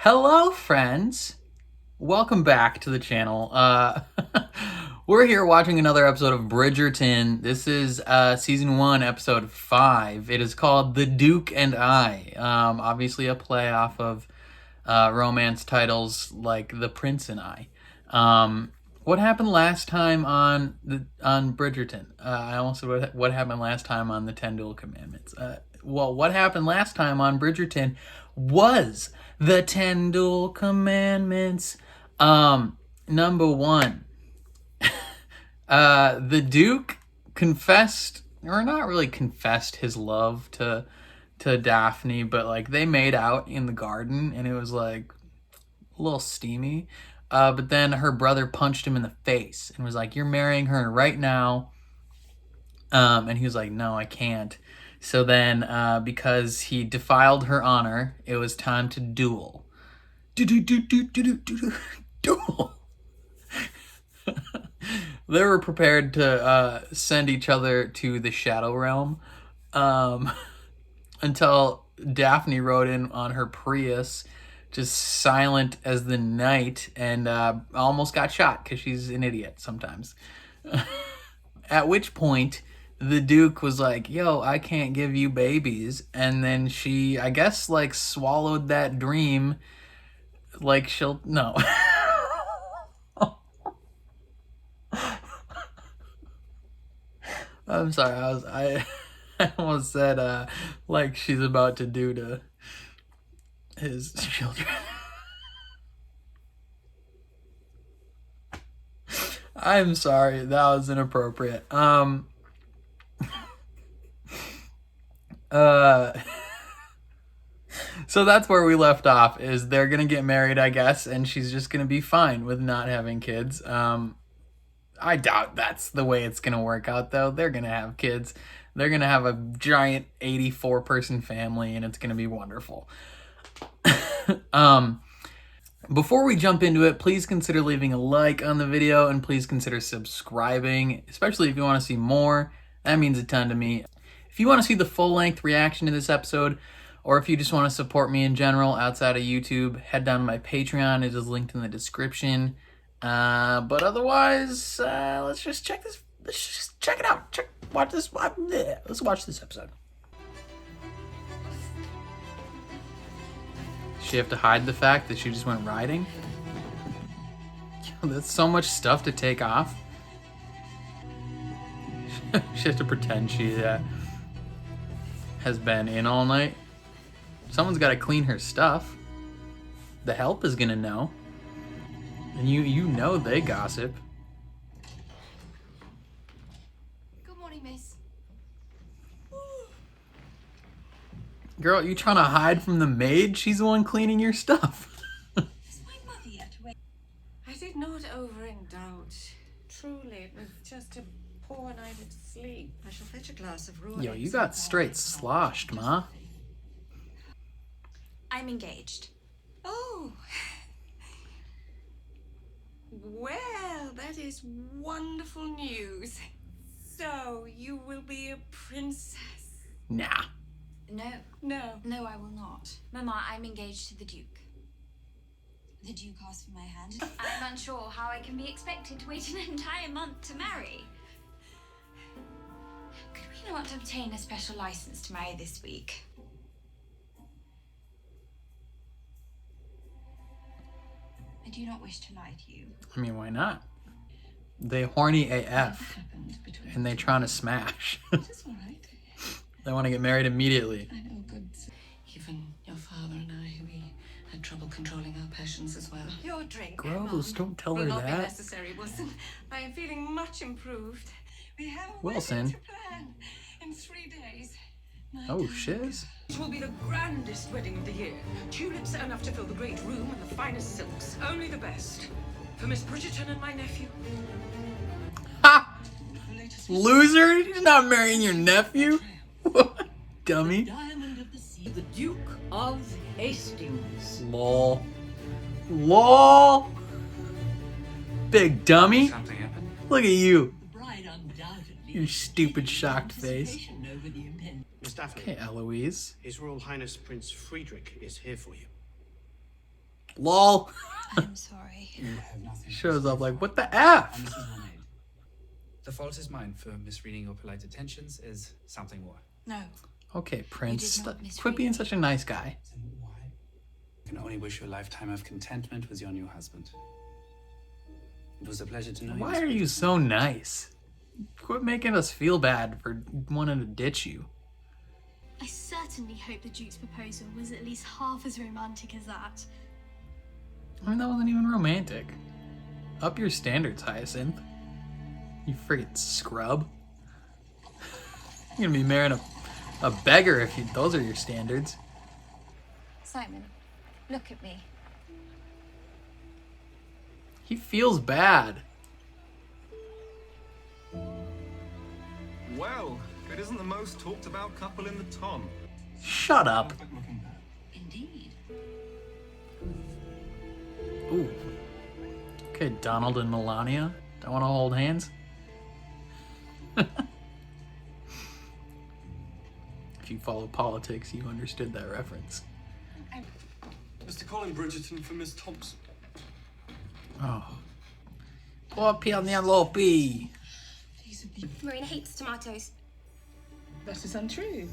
Hello, friends. Welcome back to the channel. We're here watching another episode of Bridgerton. This is season 1, episode 5. It is called The Duke and I. Obviously a play off of romance titles like The Prince and I. What happened last time on Bridgerton? I almost said what happened last time on the 10 Dual Commandments. Well, what happened last time on Bridgerton was the 10 Dual Commandments. Number 1. The Duke confessed, or not really confessed, his love to Daphne, but like they made out in the garden and it was like a little steamy. But then her brother punched him in the face and was like, "You're marrying her right now." And he was like, "No, I can't." So then, because he defiled her honor, it was time to duel. Duel. They were prepared to send each other to the Shadow Realm until Daphne rode in on her Prius, just silent as the night, and almost got shot because she's an idiot sometimes. At which point, the Duke was like, "Yo, I can't give you babies." And then she, I guess, like, swallowed that dream. Like, she'll... No. I'm sorry, I almost said, like she's about to do to his children. I'm sorry, that was inappropriate. So that's where we left off, is they're gonna get married, I guess, and she's just gonna be fine with not having kids. I doubt that's the way it's gonna work out, though. They're gonna have kids. They're gonna have a giant 84-person family, and it's gonna be wonderful. Before we jump into it, please consider leaving a like on the video, and please consider subscribing, especially if you want to see more. That means a ton to me. If you want to see the full-length reaction to this episode, or if you just want to support me in general outside of YouTube, head down to my Patreon. It is linked in the description. But otherwise, let's just check this. Let's just check it out. Watch this. Let's watch this episode. Does she have to hide the fact that she just went riding? That's so much stuff to take off. She has to pretend she has been in all night. Someone's got to clean her stuff. The help is gonna know. And you know they gossip. Good morning, miss. Girl, you trying to hide from the maid? She's the one cleaning your stuff. Is my mother yet awake? I did not overindulge. Truly, it was just a poor night of sleep. I shall fetch a glass of raw. Yo, you got straight sloshed, Ma. I'm engaged. Oh. Well, that is wonderful news. So, you will be a princess? Nah. No, I will not. Mama, I'm engaged to the Duke. The Duke asked for my hand. I'm unsure how I can be expected to wait an entire month to marry. Could we not obtain a special license to marry this week? I do not wish to lie to you. I mean, why not? They horny AF. And they trying to smash. It's all right. They want to get married immediately. I know good. Even your father and I, we had trouble controlling our passions as well. Your drink, Gross, don't tell will her not be that. necessary, Wilson. I am feeling much improved. We have a Wilson. wedding to plan in 3 days. Oh, shiz. It will be the grandest wedding of the year. Tulips enough to fill the great room and the finest silks. Only the best. For Miss Bridgerton and my nephew. Ha! Loser! You're not marrying your nephew? Dummy. Diamond of the Sea, the Duke of Hastings. Lol. LOL! Big dummy. Something happened? Look at you. The bride undoubtedly. You stupid shocked face. anticipation over the impending. Miss Daphne, Okay, Eloise. His Royal Highness Prince Friedrich is here for you. Lol. I'm sorry. You have nothing. Shows up like, what the F? And Mrs. Monet. The fault is mine for misreading your polite attentions is something more. No. Okay, Prince. not Quit misread being me. such a nice guy. Then why? I can only wish you a lifetime of contentment with your new husband. It was a pleasure to know you. Why are you so nice? Quit making us feel bad for wanting to ditch you. I certainly hope the Duke's proposal was at least half as romantic as that. I mean, that wasn't even romantic. Up your standards, Hyacinth. You freaking scrub. You're gonna be marrying a beggar if those are your standards. Simon, look at me. He feels bad. Well, it isn't the most talked about couple in the ton. Shut up. Perfect looking man. Indeed. Ooh. Okay, Donald and Melania. Don't want to hold hands? If you follow politics, you understood that reference. Mr. Colin Bridgerton for Miss Thompson. Oh. Poor Penelope. Marina hates tomatoes. That is untrue.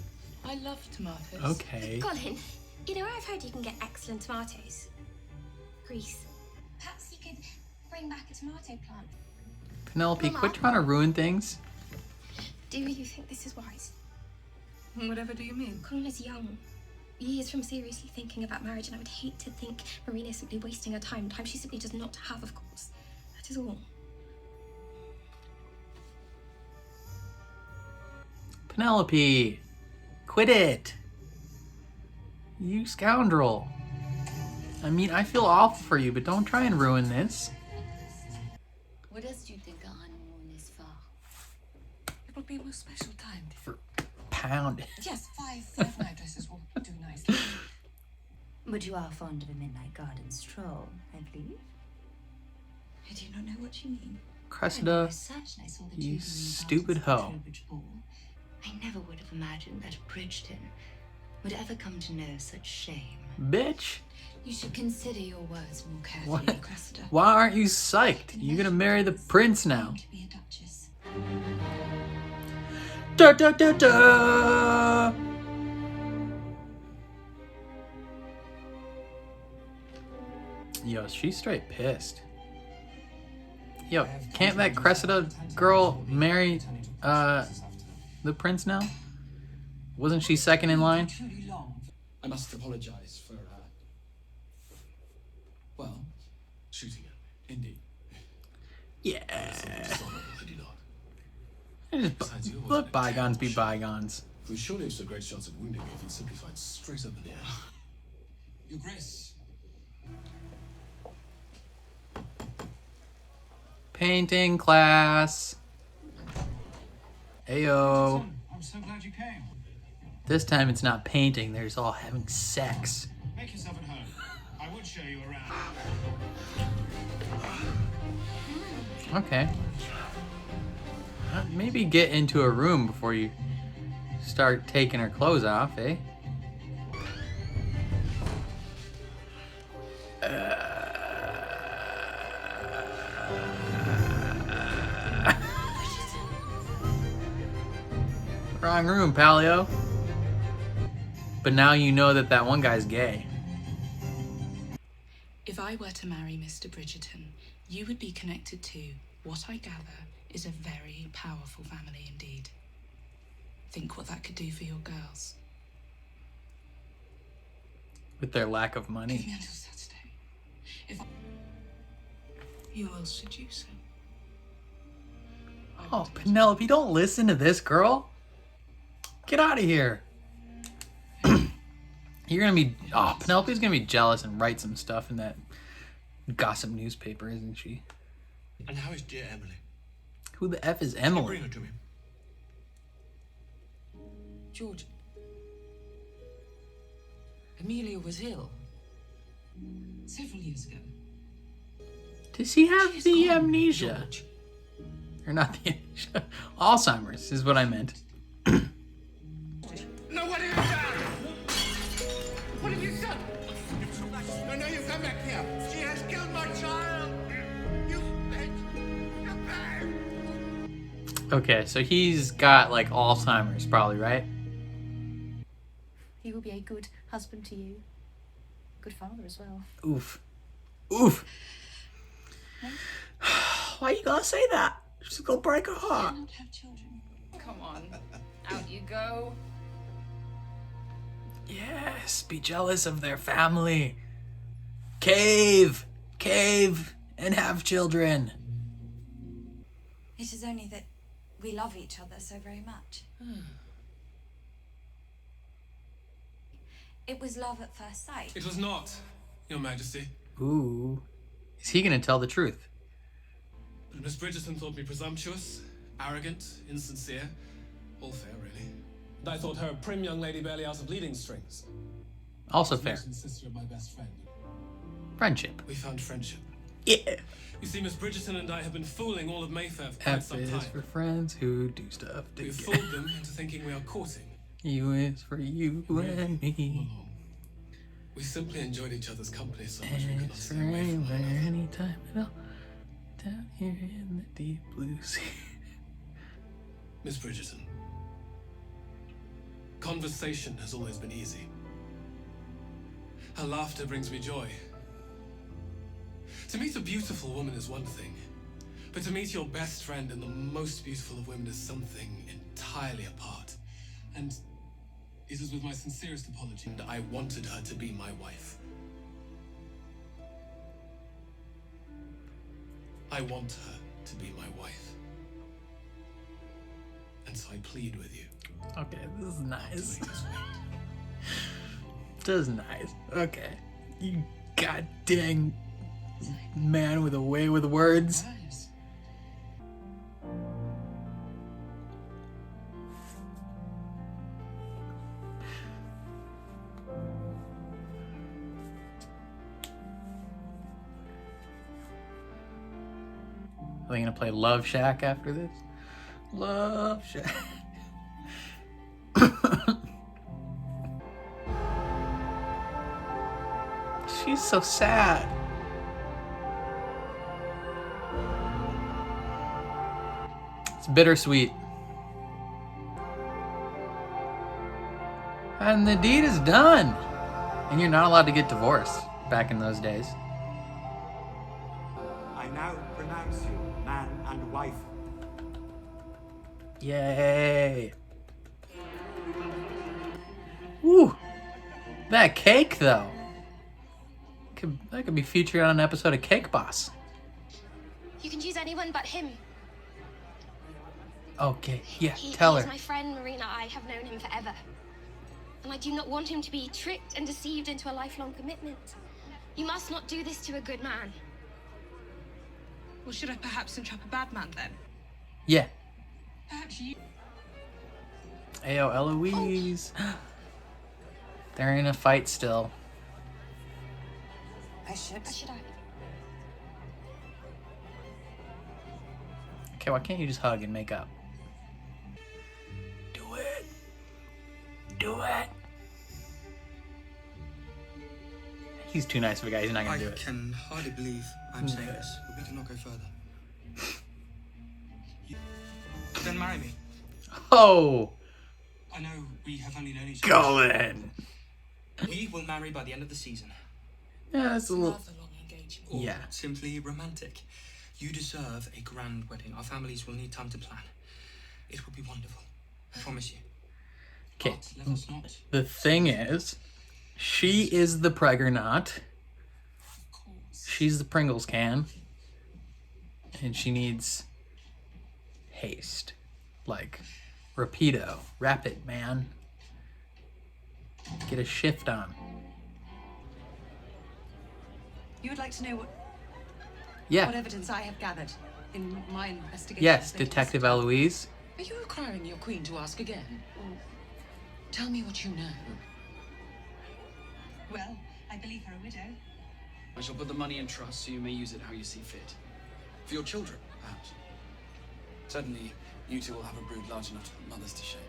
I love tomatoes. Okay. Colin, you know where I've heard you can get excellent tomatoes? Greece. Perhaps you could bring back a tomato plant. Penelope, Mama. quit trying to ruin things. Do you think this is wise? Whatever do you mean? Colin is young. Years from seriously thinking about marriage, and I would hate to think Marina is simply wasting her time. Time she simply does not have, of course. That is all. Penelope, quit it. You scoundrel. I mean, I feel awful for you, but don't try and ruin this. What else do you think a honeymoon is for? It will be a most special time. For pound. Yes, five night dresses will do nicely. But you are fond of a midnight garden stroll, I believe. I do not know what you mean. Cressida, Certain I saw the you two stupid at the hoe. Trowbridge Ball. I never would have imagined that Bridgerton would ever come to know such shame. Bitch. You should consider your words more carefully, What? Cressida. Why aren't you psyched? You're gonna marry the prince now. To be a duchess. Da da da da. Yo, she's straight pissed. Yo, can't that Cressida girl marry the prince now? Wasn't she second in line? Truly long. I must apologize for, well, shooting her. Indeed. Yeah. I do not. Just let bygones be bygones. We surely have stood great chance of wounding me if you'd simply fight straight up in the air. Your Grace. Painting class. Ayo. I'm so glad you came. This time it's not painting, there's all having sex. Make yourself at home. I would show you around. Okay. Maybe get into a room before you start taking her clothes off, eh? Wrong room, Palio. But now you know that that one guy's gay. If I were to marry Mr. Bridgerton, you would be connected to what I gather is a very powerful family indeed. Think what that could do for your girls. With their lack of Give money. me until Saturday. Who else should you say? Oh, Penelope, don't listen to this girl. Get out of here. You're gonna be... Oh, Penelope's gonna be jealous and write some stuff in that gossip newspaper, isn't she? And how is dear Emily? Who the F is Can you bring Emily? her to me? George. Amelia was ill. Several years ago. Does he have She's the gone, amnesia? George. Or not the amnesia. Alzheimer's is what I meant. No, what have you done? What have you done? No, you come back here. Okay, so he's got like Alzheimer's probably, right? He will be a good husband to you. Good father as well. Oof. Oof. Why you gotta say that? She's gonna break her heart. Cannot have children. Come on. Out you go. Yes, be jealous of their family. Cave, and have children. It is only that we love each other so very much. It was love at first sight. It was not, Your Majesty. Ooh, is he gonna tell the truth? But Miss Bridgerton thought me presumptuous, arrogant, insincere. All fair, really. And I thought her a prim young lady barely out of leading strings. Also fair. Sister of my best friend. Friendship. We found friendship. Yeah. You see, Miss Bridgerton and I have been fooling all of Mayfair for quite F some is time. for friends who do stuff We've together. fooled them into thinking we are courting. U is for you and me. We simply enjoyed each other's company so much we could not It's for stay away from one anywhere, another. anytime at all. Down here in the deep blue sea. Miss Bridgerton, conversation has always been easy. Her laughter brings me joy. To meet a beautiful woman is one thing, but to meet your best friend and the most beautiful of women is something entirely apart. And it is with my sincerest apology. And I wanted her to be my wife. I want her to be my wife. And so I plead with you. Okay, this is nice. To make us wait. This is nice. Okay. You goddamn man with a way with words. Are they gonna play Love Shack after this? Love Shack. She's so sad. It's bittersweet. And the deed is done. And you're not allowed to get divorced back in those days. I now pronounce you man and wife. Yay. Woo. That cake, though. That could be featured on an episode of Cake Boss. You can choose anyone but him. Okay, yeah, He tell is her. my friend, Marina. I have known him forever. And I do not want him to be tricked and deceived into a lifelong commitment. You must not do this to a good man. Well, should I perhaps entrap a bad man then? Yeah. Perhaps you. Ayo, Eloise. They're in a fight still. I should. Okay, why can't you just hug and make up? Do it. Do it. He's too nice of a guy. He's not gonna do it. I can hardly believe I'm saying this, but we cannot go further. Then marry me. Oh, I know we have only known each other. Colin. We will marry by the end of the season. Yeah, that's a little. Or Yeah. simply romantic. You deserve a grand wedding. Our families will need time to plan. It will be wonderful. I promise you. Okay. But let us not. The thing is, she is the Preggernot. She's the Pringles can. And she needs haste. Like, rapido. Rapid, man. Get a shift on. You would like to know what Yeah. evidence I have gathered in my investigation? Yes, of the Detective Eloise. Are you requiring your queen to ask again? Tell me what you know. Well, I believe her a widow. I shall put the money in trust so you may use it how you see fit. For your children, perhaps. Certainly, you two will have a brood large enough to put mothers to shame.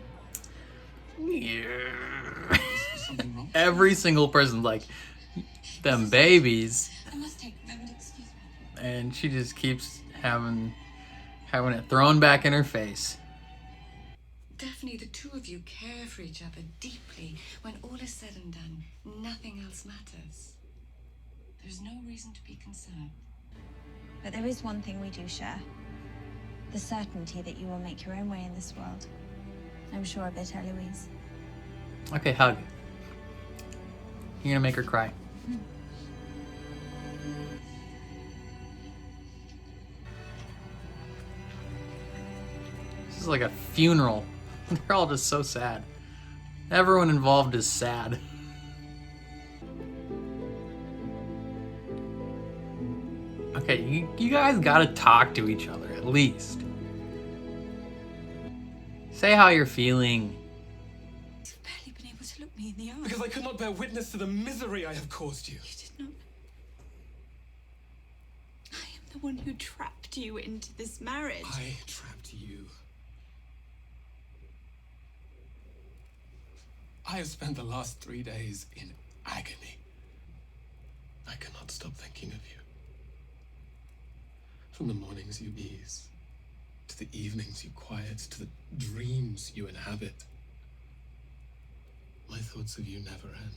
Yeah. Is something wrong? Every single person's like, them babies. I must take a moment, excuse me. And she just keeps having Having it thrown back in her face. Daphne, the two of you care for each other deeply. When all is said and done, nothing else matters. There's no reason to be concerned. But there is one thing we do share. The certainty that you will make your own way in this world. I'm sure of it, Eloise. Okay, hug. You're gonna make her cry. This is like a funeral. They're all just so sad. Everyone involved is sad. Okay, you guys gotta talk to each other at least. Say how you're feeling. You've barely been able to look me in the eye. Because I could not bear witness to the misery I have caused you. You did not. I am the one who trapped you into this marriage. I trapped you. I have spent the last 3 days in agony. I cannot stop thinking of you. From the mornings you ease, to the evenings you quiet, to the dreams you inhabit. My thoughts of you never end.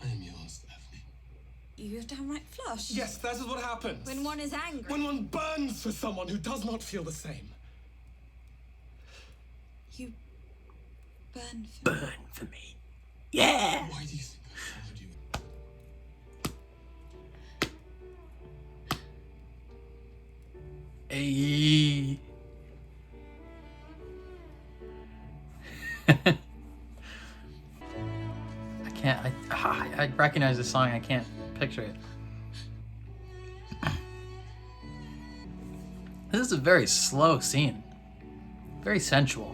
I am yours, Daphne. You're downright flush. Yes, that is what happens. When one is angry. When one burns for someone who does not feel the same. You burn for me. Burn for me. Yeah! Why do you think I followed you? Hey. I recognize the song. I can't picture it. This is a very slow scene. Very sensual.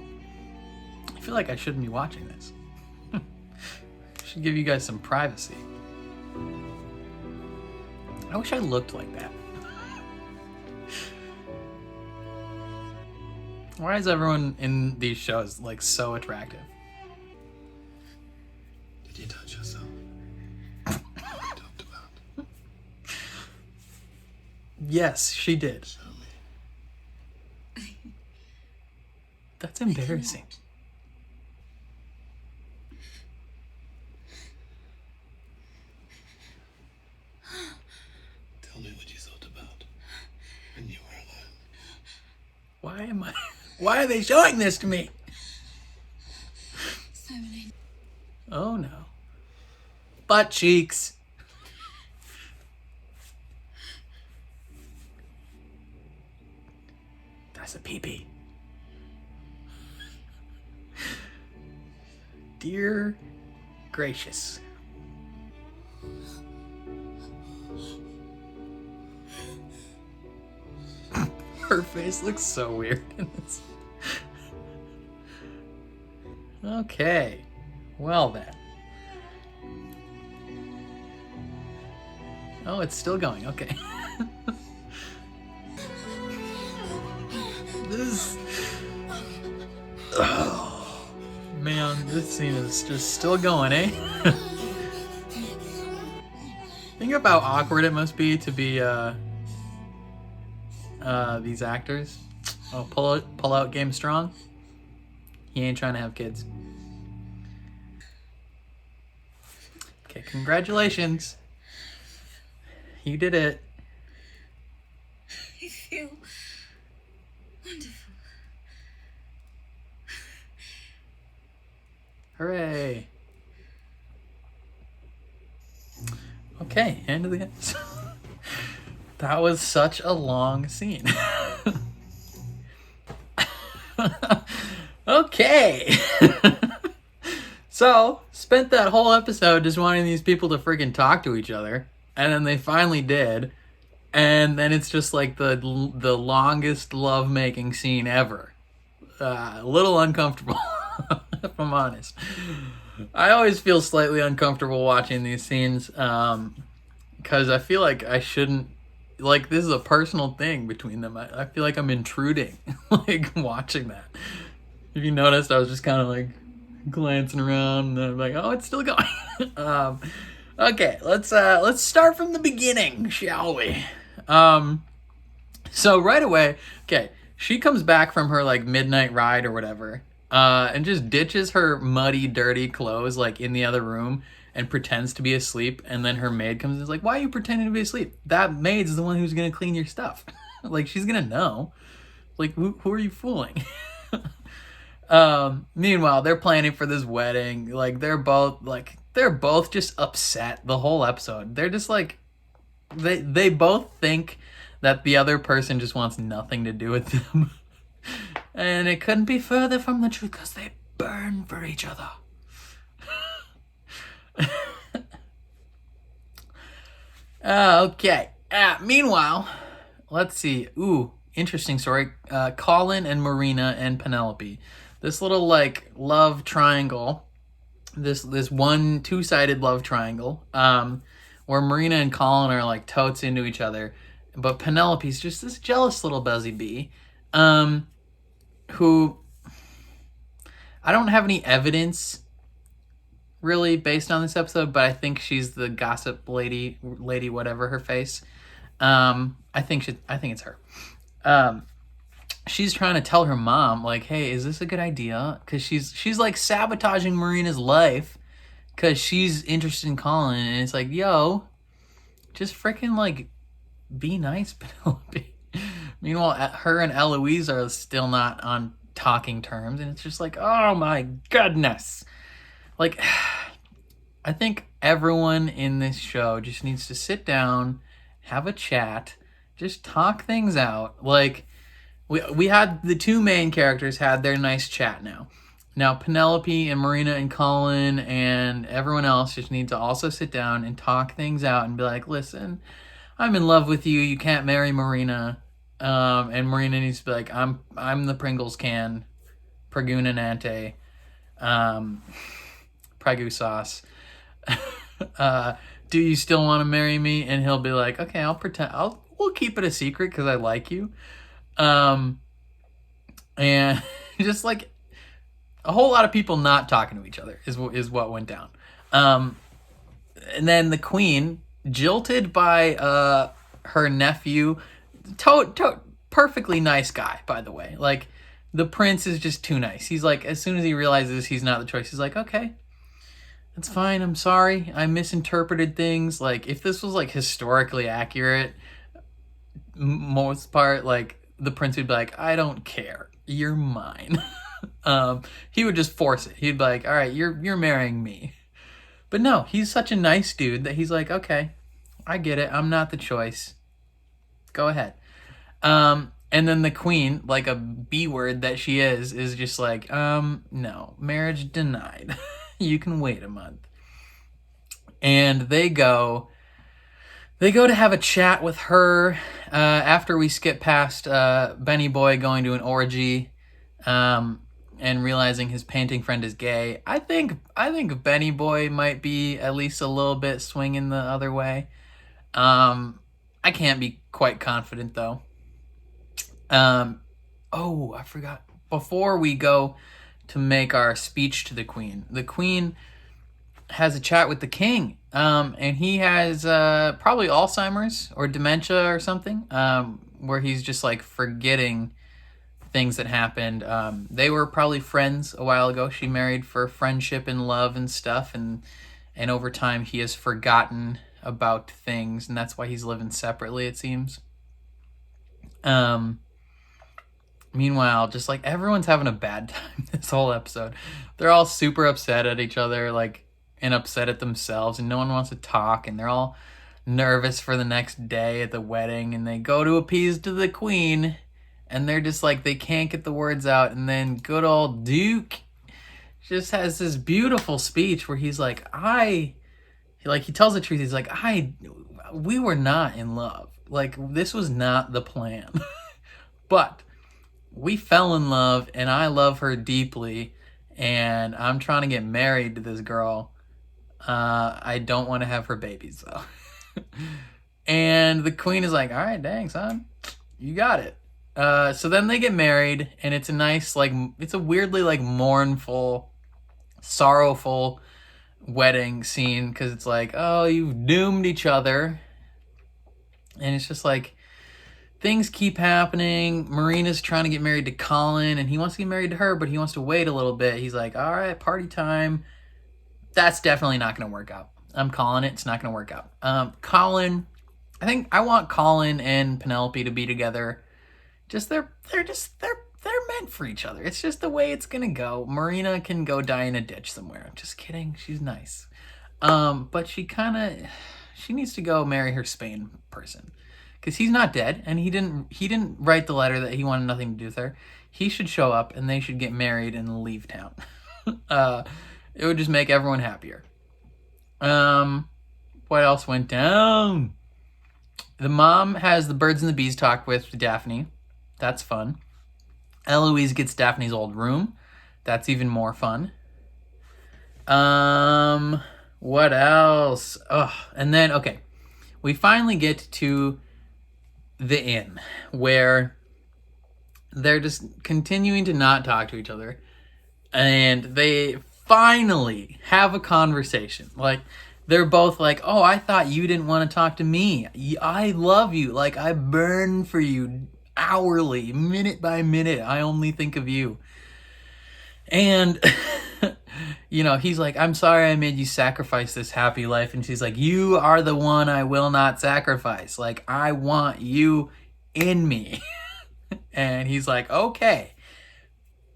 I feel like I shouldn't be watching this. I should give you guys some privacy. I wish I looked like that. Why is everyone in these shows like so attractive? Did you touch yourself? We talked about. Yes, she did. Show me. That's embarrassing. Tell me what you thought about when you were alone. Why are they showing this to me? So many. Oh no. Butt cheeks. That's a pee-pee. Dear gracious. Her face looks so weird in this. Okay. Well then. Oh, it's still going. Okay. This. Oh, man, this scene is just still going, eh? Think of how awkward it must be to be these actors. Oh, pull out game strong. He ain't trying to have kids. Okay, congratulations. You did it. I feel wonderful. Hooray. Okay, end of the episode. That was such a long scene. Okay. So, spent that whole episode just wanting these people to freaking talk to each other. And then they finally did. And then it's just like the longest lovemaking scene ever. A little uncomfortable, if I'm honest. I always feel slightly uncomfortable watching these scenes. Because I feel like I shouldn't. Like, this is a personal thing between them. I feel like I'm intruding, like, watching that. If you noticed, I was just kind of, like, glancing around, and then I'm like, oh, it's still going. Okay, let's start from the beginning, shall we? So right away, okay, she comes back from her like midnight ride or whatever, and just ditches her muddy, dirty clothes like in the other room and pretends to be asleep. And then her maid comes and is like, "Why are you pretending to be asleep? That maid's the one who's gonna clean your stuff." Like, she's gonna know. Like, who are you fooling? Meanwhile, they're planning for this wedding. Like, they're both just upset the whole episode. They're just like, they both think that the other person just wants nothing to do with them. And it couldn't be further from the truth because they burn for each other. Okay. Meanwhile, let's see. Ooh, interesting story. Colin and Marina and Penelope. This little like love triangle. This one two-sided love triangle. Where Marina and Colin are like totes into each other. But Penelope's just this jealous little buzzy bee. Who I don't have any evidence really based on this episode, but I think she's the gossip lady whatever her face. I think it's her. She's trying to tell her mom like, "Hey, is this a good idea?" Cuz she's like sabotaging Marina's life cuz she's interested in Colin, and it's like, "Yo, just freaking like be nice, Penelope." Meanwhile, her and Eloise are still not on talking terms, and it's just like, oh my goodness. Like, I think everyone in this show just needs to sit down, have a chat, just talk things out. Like, we had the two main characters had their nice chat now. Now, Penelope and Marina and Colin and everyone else just need to also sit down and talk things out and be like, "Listen, I'm in love with you. You can't marry Marina." And Marina needs to be like, I'm the Pringles can, Pragunanante, Pragu sauce. Do you still want to marry me? And he'll be like, "Okay, I'll pretend. We'll keep it a secret because I like you." And just like a whole lot of people not talking to each other is what went down. And then the queen, jilted by her nephew. Perfectly nice guy, by the way. Like, the prince is just too nice. He's like, as soon as he realizes he's not the choice, he's like, "Okay, that's fine. I'm sorry. I misinterpreted things." Like, if this was like historically accurate, most part, like the prince would be like, "I don't care. You're mine." He would just force it. He'd be like, "All right, you're marrying me." But no, he's such a nice dude that he's like, "Okay, I get it. I'm not the choice. Go ahead." And then the queen, like a B word that she is just like, "No, marriage denied. You can wait a month." And they go to have a chat with her, after we skip past, Benny Boy going to an orgy, and realizing his painting friend is gay. I think Benny Boy might be at least a little bit swinging the other way. I can't be quite confident though. Oh, I forgot. Before we go to make our speech to the queen has a chat with the king. And he has probably Alzheimer's or dementia or something, where he's just like forgetting things that happened. They were probably friends a while ago. She married for friendship and love and stuff, and over time he has forgotten about things, and that's why he's living separately, it seems. Meanwhile, just like everyone's having a bad time this whole episode. They're all super upset at each other, like, and upset at themselves, and no one wants to talk, and they're all nervous for the next day at the wedding, and they go to appease to the queen, and they're just like, they can't get the words out, and then good old Duke just has this beautiful speech where he's like, he tells the truth. He's like, we were not in love. Like, this was not the plan. But we fell in love, and I love her deeply, and I'm trying to get married to this girl. I don't want to have her babies, though. And the queen is like, "All right, dang, son. You got it." So then they get married, and it's a nice, like, it's a weirdly, like, mournful, sorrowful wedding scene, because it's like, oh, you've doomed each other. And it's just like, things keep happening. Marina's trying to get married to Colin, and he wants to get married to her, but he wants to wait a little bit. He's like, all right, party time. That's definitely not going to work out. I'm calling it. It's not going to work out. Colin, I want Colin and Penelope to be together. Just they're meant for each other. It's just the way it's going to go. Marina can go die in a ditch somewhere. I'm just kidding. She's nice. But she needs to go marry her Spain person. Because he's not dead, and he didn't write the letter that he wanted nothing to do with her. He should show up, and they should get married and leave town. It would just make everyone happier. What else went down? The mom has the birds and the bees talk with Daphne. That's fun. Eloise gets Daphne's old room. That's even more fun. What else? And then, okay. We finally get to the inn where they're just continuing to not talk to each other. And they finally have a conversation. Like, they're both like, oh, I thought you didn't want to talk to me. I love you. Like, I burn for you hourly, minute by minute. I only think of you. And, you know, he's like, I'm sorry I made you sacrifice this happy life. And she's like, you are the one I will not sacrifice. Like, I want you in me. And he's like, okay,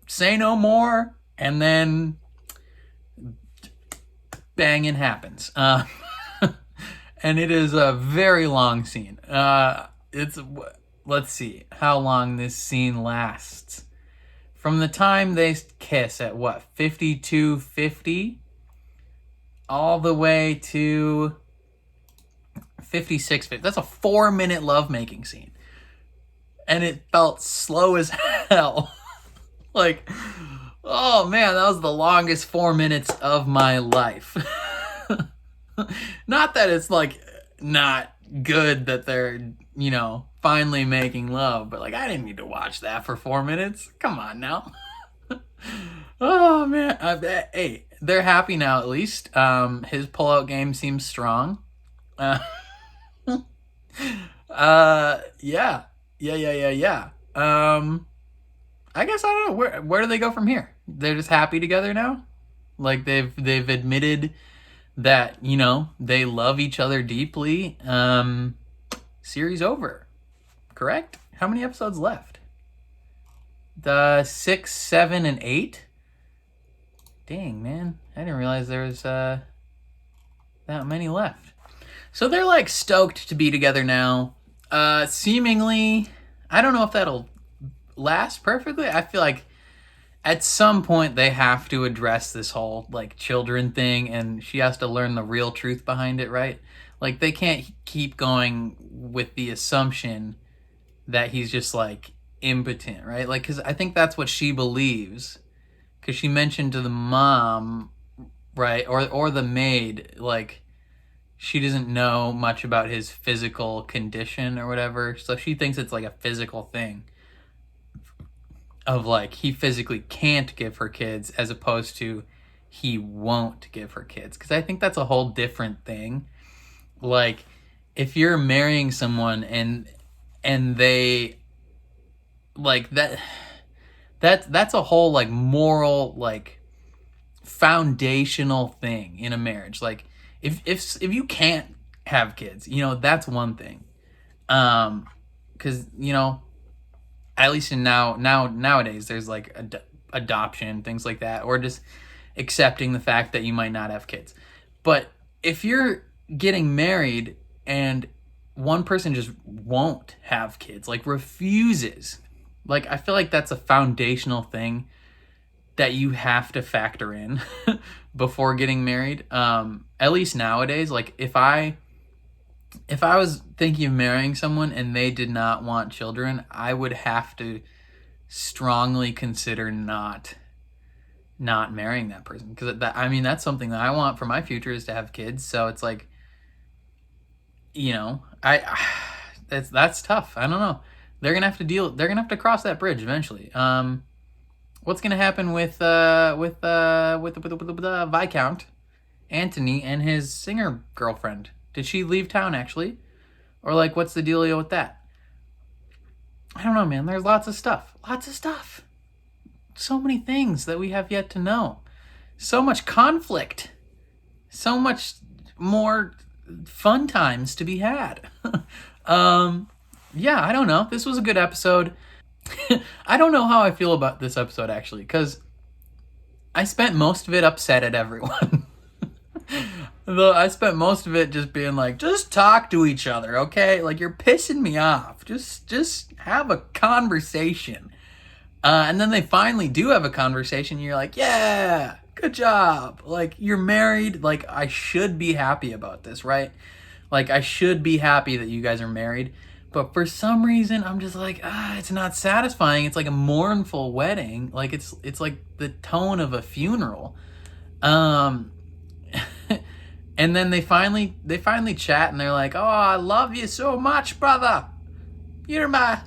say no more. And then banging happens. And it is a very long scene. Let's see how long this scene lasts. From the time they kiss at what, 52:50, all the way to 56:50. That's a 4-minute lovemaking scene. And it felt slow as hell. Like, oh man, that was the longest 4 minutes of my life. Not that it's like not good that they're, you know, finally making love, but like I didn't need to watch that for 4 minutes. Come on now. Oh man, hey, they're happy now at least. His pullout game seems strong. Yeah. I guess I don't know where do they go from here. They're just happy together now. Like they've admitted that, you know, they love each other deeply. Series over. Correct? How many episodes left? The 6, 7, and 8? Dang, man. I didn't realize there was that many left. So they're like stoked to be together now. Seemingly, I don't know if that'll last perfectly. I feel like at some point they have to address this whole like children thing, and she has to learn the real truth behind it, right? Like they can't keep going with the assumption that he's just like impotent, right? Like, because I think that's what she believes, because she mentioned to the mom, right, or the maid, like she doesn't know much about his physical condition or whatever, so she thinks it's like a physical thing of like he physically can't give her kids as opposed to he won't give her kids, because I think that's a whole different thing. Like if you're marrying someone and they like that's a whole like moral like foundational thing in a marriage. Like if you can't have kids, you know, that's one thing, because you know, at least in nowadays there's like adoption, things like that, or just accepting the fact that you might not have kids. But if you're getting married and one person just won't have kids, like refuses, like I feel like that's a foundational thing that you have to factor in before getting married. At least nowadays, like if I was thinking of marrying someone and they did not want children, I would have to strongly consider not marrying that person, because I mean that's something that I want for my future, is to have kids. So it's like, you know, that's tough. I don't know. They're gonna have to cross that bridge eventually. What's gonna happen with the Viscount Anthony and his singer girlfriend? Did she leave town actually, or like what's the dealio with that? I don't know, man. There's lots of stuff. Lots of stuff. So many things that we have yet to know. So much conflict. So much more fun times to be had. Yeah, I don't know. This was a good episode. I don't know how I feel about this episode, actually, because I spent most of it upset at everyone. Though I spent most of it just being like, just talk to each other, okay? Like, you're pissing me off. Just have a conversation. And then they finally do have a conversation. And you're like, yeah, good job. Like, you're married. Like, I should be happy about this, right? Like, I should be happy that you guys are married. But for some reason, I'm just like, it's not satisfying. It's like a mournful wedding. Like, it's like the tone of a funeral. And then they finally chat and they're like, oh, I love you so much, brother. You're my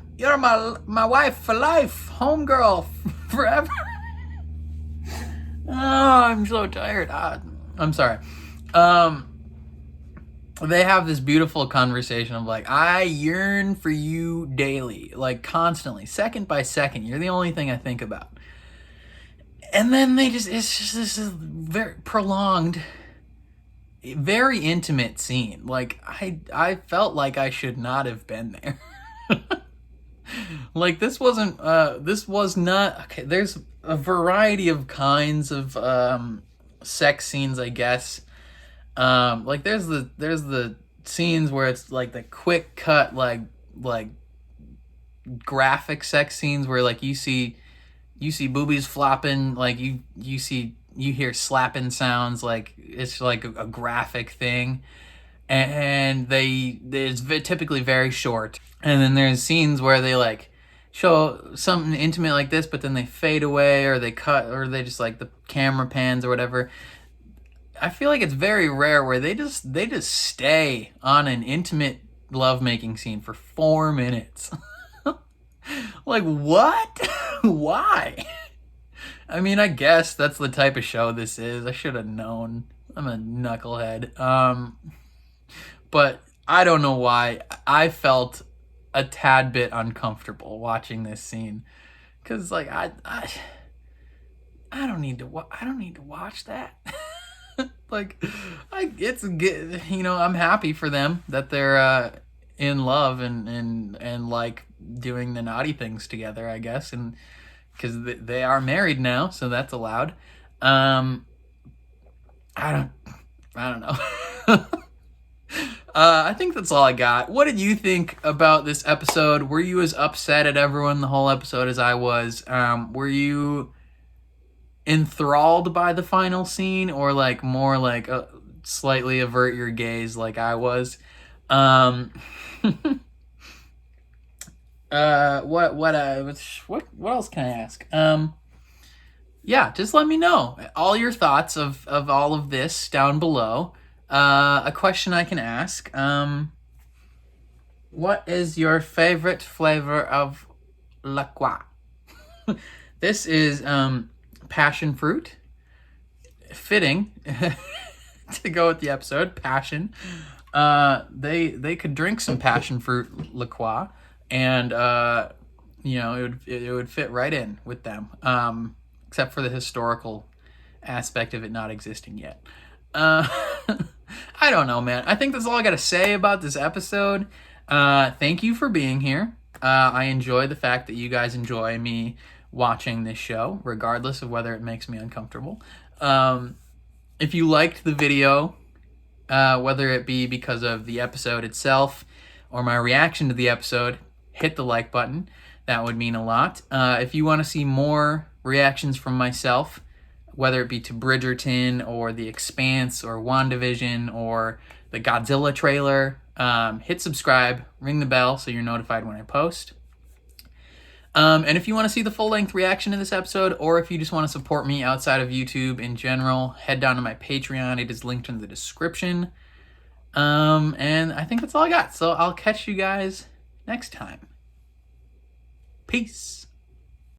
wife for life, homegirl forever. Oh, I'm so tired. I'm sorry. They have this beautiful conversation of like, I yearn for you daily, like constantly, second by second. You're the only thing I think about. And then it's just this very prolonged, very intimate scene. Like, I felt like I should not have been there. Like, this was not, okay, there's a variety of kinds of sex scenes, I guess. Like, there's the scenes where it's like the quick cut, like graphic sex scenes where like you see boobies flopping, like you hear slapping sounds, like it's like a graphic thing, and it's typically very short. And then there's scenes where they like show something intimate like this, but then they fade away, or they cut, or they just like the camera pans or whatever. I feel like it's very rare where they just stay on an intimate lovemaking scene for 4 minutes. Like, what? Why? I mean, I guess that's the type of show this is. I should have known. I'm a knucklehead. But I don't know why. I felt a tad bit uncomfortable watching this scene, because like I don't need to watch that. Like, it's good, you know. I'm happy for them that they're in love and like doing the naughty things together, I guess, and because they are married now, so that's allowed. I don't know. I think that's all I got. What did you think about this episode? Were you as upset at everyone the whole episode as I was? Were you enthralled by the final scene, or like more like slightly avert your gaze like I was? What else can I ask? Yeah, just let me know all your thoughts of all of this down below. A question I can ask: what is your favorite flavor of La Croix? This is passion fruit. Fitting to go with the episode, passion. They could drink some passion fruit La Croix, and you know, it would fit right in with them, except for the historical aspect of it not existing yet. I don't know, man. I think that's all I got to say about this episode. Thank you for being here. I enjoy the fact that you guys enjoy me watching this show, regardless of whether it makes me uncomfortable. If you liked the video, whether it be because of the episode itself or my reaction to the episode, hit the like button. That would mean a lot. If you want to see more reactions from myself, whether it be to Bridgerton or The Expanse or WandaVision or the Godzilla trailer, hit subscribe, ring the bell so you're notified when I post. And if you want to see the full-length reaction to this episode, or if you just want to support me outside of YouTube in general, head down to my Patreon. It is linked in the description. And I think that's all I got. So I'll catch you guys next time. Peace.